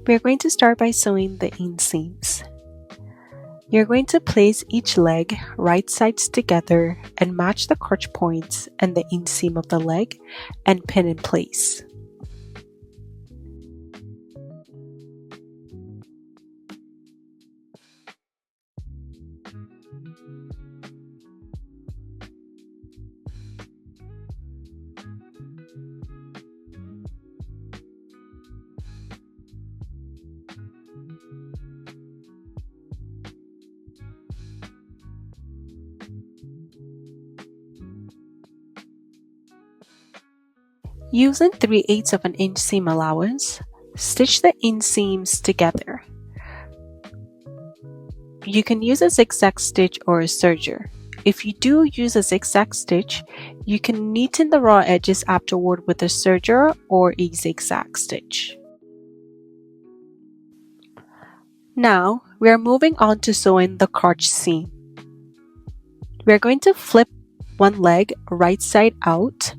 We're going to start by sewing the inseams. You're going to place each leg right sides together and match the crotch points and the inseam of the leg and pin in place. Using 3/8 of an inch seam allowance, stitch the inseams together. You can use a zigzag stitch or a serger. If you do use a zigzag stitch, you can neaten the raw edges afterward with a serger or a zigzag stitch. Now, we are moving on to sewing the crotch seam. We are going to flip one leg right side out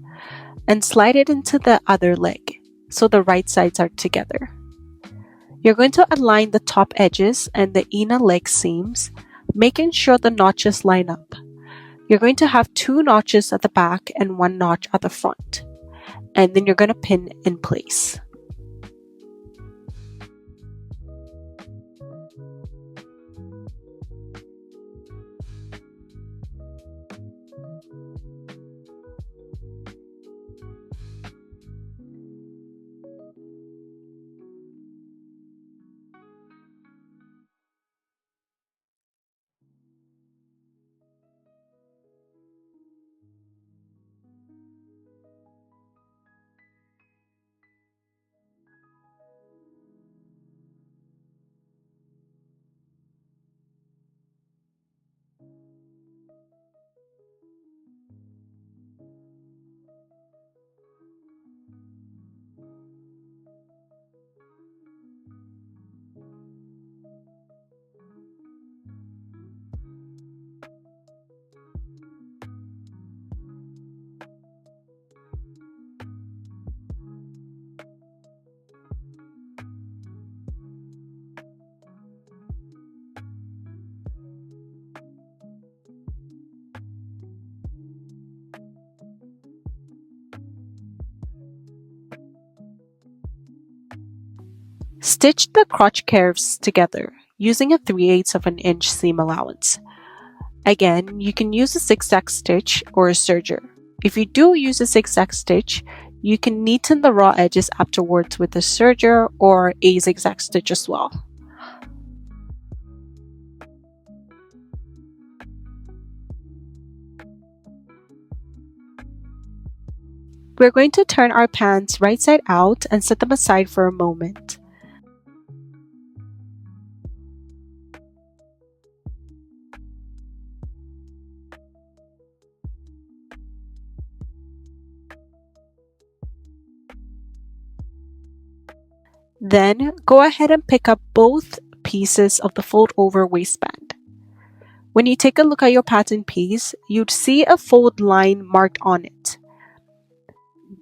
and slide it into the other leg so the right sides are together. You're going to align the top edges and the inner leg seams, making sure the notches line up. You're going to have 2 notches at the back and 1 notch at the front, and then you're going to pin in place. Stitch the crotch curves together using a 3/8 of an inch seam allowance. Again, you can use a zigzag stitch or a serger. If you do use a zigzag stitch, you can neaten the raw edges afterwards with a serger or a zigzag stitch as well. We're going to turn our pants right side out and set them aside for a moment. Then, go ahead and pick up both pieces of the fold-over waistband. When you take a look at your pattern piece, you'd see a fold line marked on it.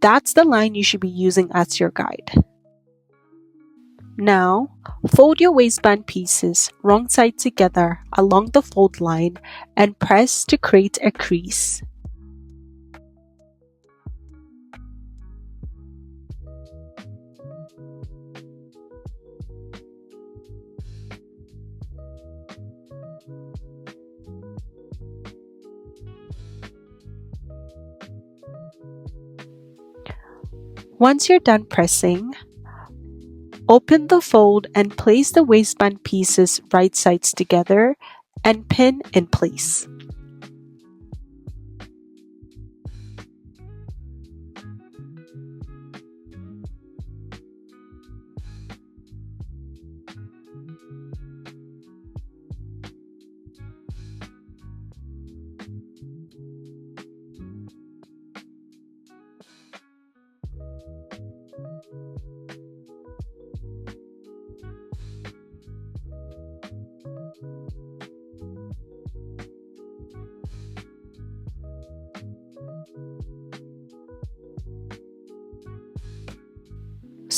That's the line you should be using as your guide. Now, fold your waistband pieces wrong side together along the fold line and press to create a crease. Once you're done pressing, open the fold and place the waistband pieces right sides together and pin in place.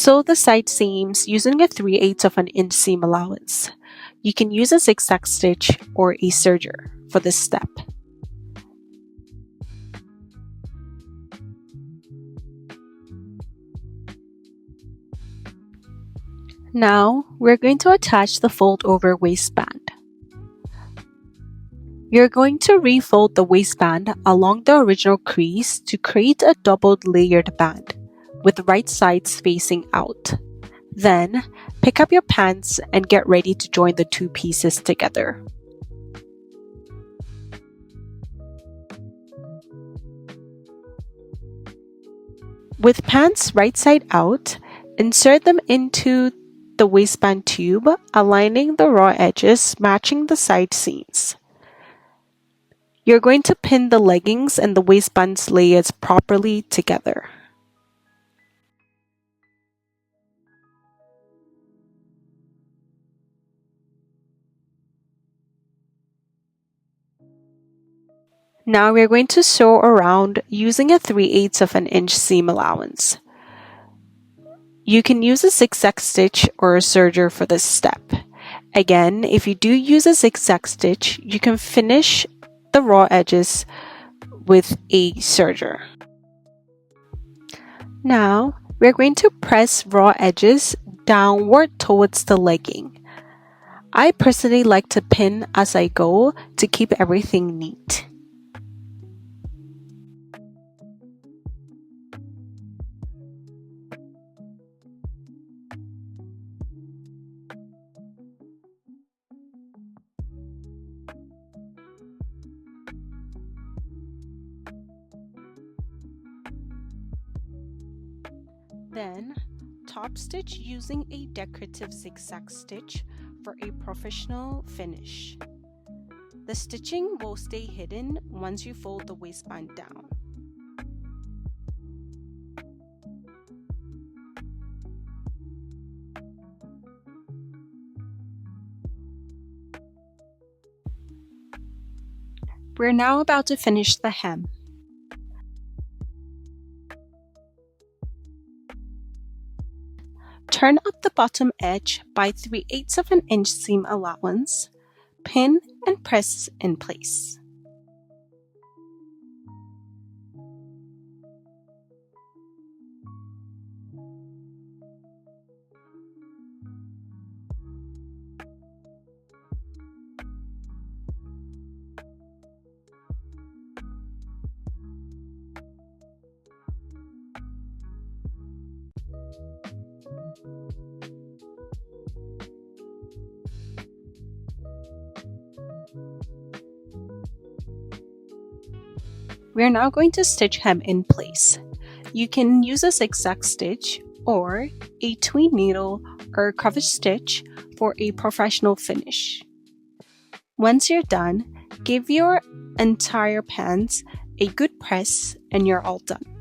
Sew the side seams using a 3/8 of an inch seam allowance. You can use a zigzag stitch or a serger for this step. Now, we're going to attach the fold-over waistband. You're going to refold the waistband along the original crease to create a doubled layered band, with right sides facing out. Then, pick up your pants and get ready to join the two pieces together. With pants right side out, insert them into the waistband tube, aligning the raw edges matching the side seams. You're going to pin the leggings and the waistband's layers properly together. Now we're going to sew around using a 3/8 of an inch seam allowance. You can use a zigzag stitch or a serger for this step. Again, if you do use a zigzag stitch, you can finish the raw edges with a serger. Now, we're going to press raw edges downward towards the legging. I personally like to pin as I go to keep everything neat. Then, top stitch using a decorative zigzag stitch for a professional finish. The stitching will stay hidden once you fold the waistband down. We're now about to finish the hem. Turn up the bottom edge by 3/8 of an inch seam allowance, pin and press in place. We're now going to stitch hem in place. You can use a zigzag stitch or a tween needle or crochet stitch for a professional finish. Once you're done, give your entire pants a good press and you're all done.